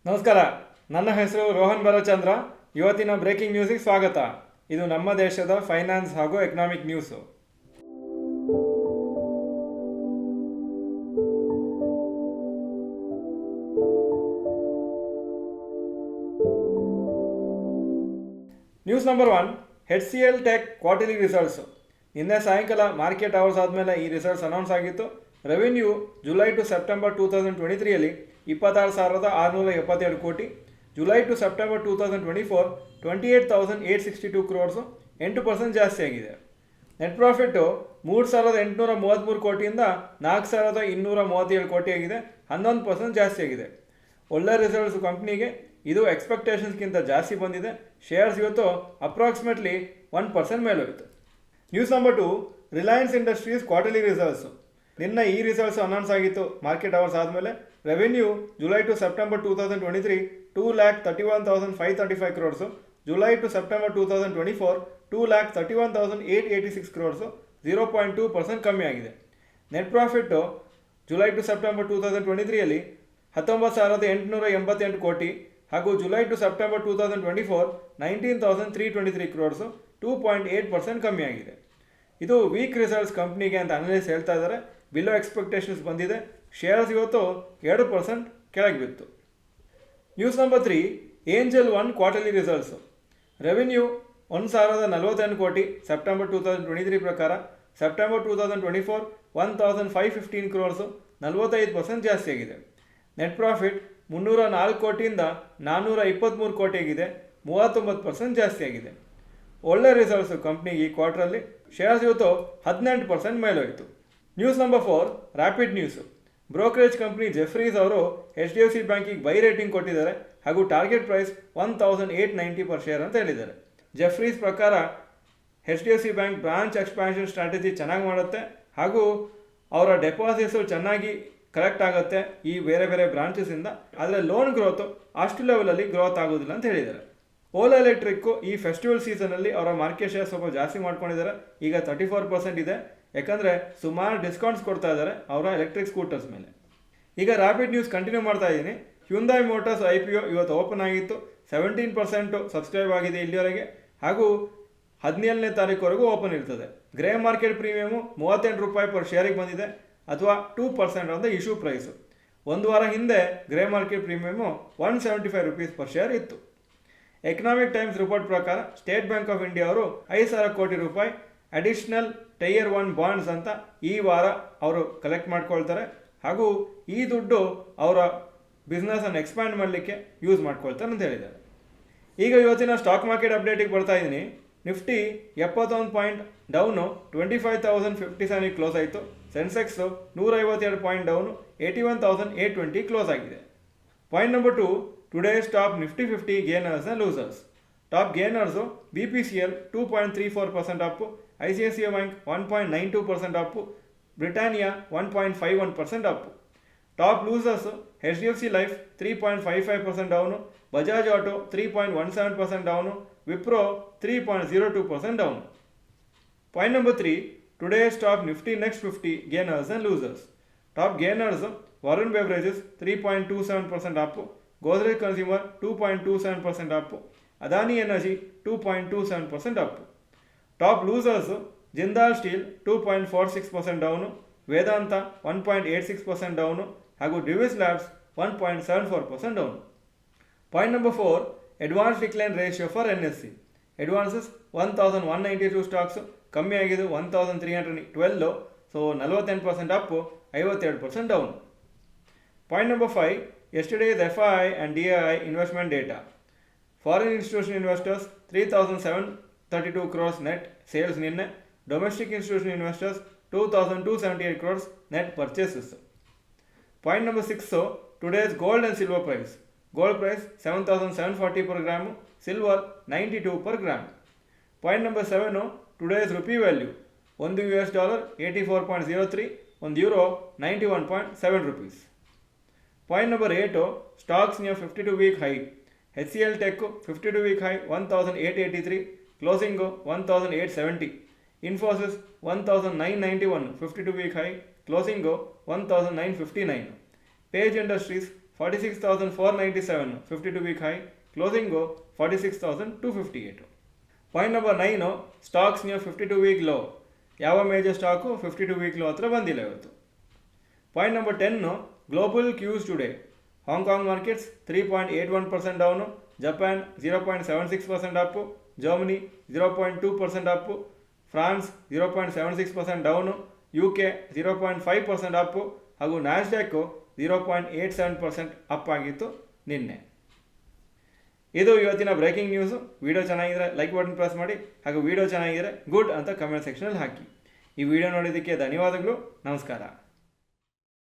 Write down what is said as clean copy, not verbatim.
ನಮಸ್ಕಾರ, ನನ್ನ ಹೆಸರು ರೋಹನ್ ಭರಚಂದ್ರ. ಇವತ್ತಿನ ಬ್ರೇಕಿಂಗ್ ನ್ಯೂಸಿಗೆ ಸ್ವಾಗತ. ಇದು ನಮ್ಮ ದೇಶದ ಫೈನಾನ್ಸ್ ಹಾಗೂ economic news. News number 1, HCL tech quarterly results. ನಿನ್ನೆ ಸಾಯಂಕಾಲ ಮಾರ್ಕೆಟ್ ಅವರ್ಸ್ ಆದಮೇಲೆ ಈ ರಿಸಲ್ಟ್ಸ್ ಅನೌನ್ಸ್ ಆಗಿತ್ತು. ರೆವೆನ್ಯೂ ಜುಲೈ ಟು ಸೆಪ್ಟೆಂಬರ್ 2023ಯಲ್ಲಿ 26,677 ಕೋಟಿ, ಜುಲೈ ಟು ಸೆಪ್ಟೆಂಬರ್ 2024 28,862 ಕ್ರೋರ್ಸು, 8% ಜಾಸ್ತಿ ಆಗಿದೆ. ನೆಟ್ ಪ್ರಾಫಿಟ್ಟು 3,833 ಕೋಟಿಯಿಂದ 4,237 ಕೋಟಿ ಆಗಿದೆ, 11% ಜಾಸ್ತಿ ಆಗಿದೆ. ಒಳ್ಳೆ ರಿಸಲ್ಟ್ಸು ಕಂಪ್ನಿಗೆ. ಇದು ಎಕ್ಸ್ಪೆಕ್ಟೇಷನ್ಸ್ಗಿಂತ ಜಾಸ್ತಿ ಬಂದಿದೆ. ಶೇರ್ಸ್ ಇವತ್ತು ಅಪ್ರಾಕ್ಸಿಮೇಟ್ಲಿ 1% ಮೇಲೋಯಿತು. News number 2, Reliance Industries quarterly results. ನಿನ್ನೆ ಈ ರಿಸಲ್ಟ್ಸ್ ಅನೌನ್ಸ್ ಆಗಿತ್ತು ಮಾರ್ಕೆಟ್ ಅವರ್ಸ್ ಆದಮೇಲೆ. Revenue July to September 2023 2,31,535 crores, July to September 2024 2,31,886 crores, 0.2% ಕಮ್ಮಿ ಆಗಿದೆ. Net profit July to September 2023ಯಲ್ಲಿ 19,888 ಕೋಟಿ ಹಾಗೂ ಜುಲೈ ಟು ಸೆಪ್ಟೆಂಬರ್ 2024 19,323 ಕ್ರೋರ್ಸು, 2.8% ಕಮ್ಮಿ ಆಗಿದೆ. ಇದು ವೀಕ್ ರಿಸಲ್ಟ್ಸ್ ಕಂಪ್ನಿಗೆ ಅಂತ ಅನಲಿಸ್ಟ್ ಹೇಳ್ತಾ ಇದ್ದಾರೆ. ಬಿಲೋ ಎಕ್ಸ್ಪೆಕ್ಟೇಷನ್ಸ್ ಬಂದಿದೆ. ಶೇರ್ಸ್ ಇವತ್ತು 2% ಕೆಳಗೆ ಬಿತ್ತು. News number 3, angel one quarterly results. Revenue 1,041 ಕೋಟಿ ಸೆಪ್ಟೆಂಬರ್ 2023 ಪ್ರಕಾರ. ಸೆಪ್ಟೆಂಬರ್ 2024 1,515 ಕ್ರೋರ್ಸು, 45% ಜಾಸ್ತಿ ಆಗಿದೆ. ನೆಟ್ ಪ್ರಾಫಿಟ್ 304 ಕೋಟಿಯಿಂದ 423 ಕೋಟಿ ಆಗಿದೆ, 39% ಜಾಸ್ತಿ ಆಗಿದೆ. ಒಳ್ಳೆ ರಿಸಲ್ಟ್ಸು ಕಂಪ್ನಿಗೆ ಈ ಕ್ವಾರ್ಟ್ರಲ್ಲಿ. ಶೇರ್ಸ್ ಇವತ್ತು 18% ಮೇಲೋಯಿತು. News number 4, rapid news. Brokerage company Jefferies ಅವರು HDFC ಬ್ಯಾಂಕಿಗೆ ಬೈ ರೇಟಿಂಗ್ ಕೊಟ್ಟಿದ್ದಾರೆ ಹಾಗೂ ಟಾರ್ಗೆಟ್ ಪ್ರೈಸ್ 1,890 ಪರ್ ಶೇರ್ ಅಂತ ಹೇಳಿದ್ದಾರೆ. ಜೆಫ್ರೀಸ್ ಪ್ರಕಾರ HDFC bank branch expansion strategy ಚೆನ್ನಾಗಿ ಮಾಡುತ್ತೆ ಹಾಗೂ ಅವರ ಡೆಪಾಸಿಟ್ಸು ಚೆನ್ನಾಗಿ ಕಲೆಕ್ಟ್ ಆಗುತ್ತೆ ಈ ಬೇರೆ ಬೇರೆ ಬ್ರಾಂಚಸ್ಸಿಂದ. ಆದರೆ ಲೋನ್ ಗ್ರೋತು ಅಷ್ಟು ಲೆವೆಲಲ್ಲಿ ಗ್ರೋತ್ ಆಗೋದಿಲ್ಲ ಅಂತ ಹೇಳಿದ್ದಾರೆ. ಓಲಾ ಎಲೆಕ್ಟ್ರಿಕ್ಕು ಈ ಫೆಸ್ಟಿವಲ್ ಸೀಸನಲ್ಲಿ ಅವರ ಮಾರ್ಕೆಟ್ ಶೇರ್ ಸ್ವಲ್ಪ ಜಾಸ್ತಿ ಮಾಡ್ಕೊಂಡಿದ್ದಾರೆ. ಈಗ 34% ಇದೆ, ಯಾಕಂದರೆ ಸುಮಾರು ಡಿಸ್ಕೌಂಟ್ಸ್ ಕೊಡ್ತಾ ಇದ್ದಾರೆ ಅವರ ಎಲೆಕ್ಟ್ರಿಕ್ ಸ್ಕೂಟರ್ಸ್ ಮೇಲೆ. ಈಗ ರ್ಯಾಪಿಡ್ ನ್ಯೂಸ್ ಕಂಟಿನ್ಯೂ ಮಾಡ್ತಾ ಇದ್ದೀನಿ. ಹ್ಯುಂದಾಯ್ ಮೋಟರ್ಸ್ IPO ಇವತ್ತು ಓಪನ್ ಆಗಿತ್ತು. 17% ಸಬ್ಸ್ಕ್ರೈಬ್ ಆಗಿದೆ ಇಲ್ಲಿವರೆಗೆ ಹಾಗೂ 17ನೇ ತಾರೀಕುವರೆಗೂ ಓಪನ್ ಇರ್ತದೆ. ಗ್ರೇ ಮಾರ್ಕೆಟ್ ಪ್ರೀಮಿಯಮು 38 ರೂಪಾಯಿ ಪರ್ ಶೇರಿಗೆ ಬಂದಿದೆ, ಅಥವಾ 2% ಅಂತ ಇಶ್ಯೂ ಪ್ರೈಸು. ಒಂದು ವಾರ ಹಿಂದೆ grey market premium 175 rupees per share ಇತ್ತು. ಎಕನಾಮಿಕ್ ಟೈಮ್ಸ್ ರಿಪೋರ್ಟ್ ಪ್ರಕಾರ ಸ್ಟೇಟ್ ಬ್ಯಾಂಕ್ ಆಫ್ ಇಂಡಿಯಾ ಅವರು 5,000 ಕೋಟಿ ರೂಪಾಯಿ ಅಡಿಷ್ನಲ್ ಟೈಯರ್ 1 ಬಾಂಡ್ಸ್ ಅಂತ ಈ ವಾರ ಅವರು ಕಲೆಕ್ಟ್ ಮಾಡ್ಕೊಳ್ತಾರೆ ಹಾಗೂ ಈ ದುಡ್ಡು ಅವರ ಬಿಸ್ನೆಸ್ಸನ್ನು ಎಕ್ಸ್ಪ್ಯಾಂಡ್ ಮಾಡಲಿಕ್ಕೆ ಯೂಸ್ ಮಾಡ್ಕೊಳ್ತಾರೆ ಅಂತ ಹೇಳಿದ್ದಾರೆ. ಈಗ ಇವತ್ತಿನ ಸ್ಟಾಕ್ ಮಾರ್ಕೆಟ್ ಅಪ್ಡೇಟಿಗೆ ಬರ್ತಾ ಇದ್ದೀನಿ. ನಿಫ್ಟಿ 71 ಪಾಯಿಂಟ್ ಡೌನು 25,057 ಕ್ಲೋಸ್ ಆಯಿತು. ಸೆನ್ಸೆಕ್ಸು 152 ಪಾಯಿಂಟ್ ಡೌನು 81,820 ಕ್ಲೋಸ್ ಆಗಿದೆ. Point number 2, today's top Nifty 50 gainers and losers. Top gainers BPCL 2.34% Appu, ICICI bank 1.92% Appu, Britannia 1.51% Appu. Top losers HDFC life 3.55% down, Bajaj auto 3.17% down, Wipro 3.02% down. Point number 3, today's top Nifty next 50 gainers and losers. Top gainers Varun beverages 3.27% Appu, Godrej consumer 2.27% Appu, Adani energy 2.27% Appu. Top losers Jindal Steel 2.46% down, Vedanta 1.86% down ಹಾಗೂ Divi's Labs 1.74% down. Point number 4, advance decline ratio for NSE. Advances 1,192 stocks, ಕಮ್ಮಿ ಆಗಿದ್ದು 1,312, so 48% up, 52% down. Point number 5, yesterday's FII and DII investment data. Foreign institutional investors 3,732 crores net sales ನಿನ್ನೆ. Domestic institution investors 2,278 crores net purchases. Point number 6, today's gold and silver price. Gold price 7,740 per gram, silver 92 per gram. Point number 7, today's rupee value. $1 84.03, €1 91.7 rupees. Point number 8, stocks near 52-week high. HCL Tech 52-week high 1,883, closing 1,870. Infosys 1,991 52-week high, closing 1,959. Page Industries 46,497 52 week high, closing 46,258. Point number 9, stocks near 52 week low. ಯಾವ major stock 52 week low ಹತ್ರ ಬಂದಿಲ್ಲ ಇವತ್ತು. Point number 10, global Qs today. Hong Kong markets 3.81% down, Japan 0.76% Appu, Germany 0.2% Appu, France 0.76% down, UK 0.5% Appu ಹಾಗೂ ನ್ಯಾಸ್ಡ್ಯಾಕು 0.87% up ಆಗಿತ್ತು ನಿನ್ನೆ. ಇದು ಇವತ್ತಿನ breaking news. Video ಚೆನ್ನಾಗಿದ್ರೆ ಲೈಕ್ ಬಟನ್ ಪ್ರೆಸ್ ಮಾಡಿ ಹಾಗೂ ವಿಡಿಯೋ ಚೆನ್ನಾಗಿದ್ರೆ ಗುಡ್ ಅಂತ ಕಮೆಂಟ್ ಸೆಕ್ಷನಲ್ಲಿ ಹಾಕಿ. ಈ ವಿಡಿಯೋ ನೋಡಿದ್ದಕ್ಕೆ ಧನ್ಯವಾದಗಳು. ನಮಸ್ಕಾರ.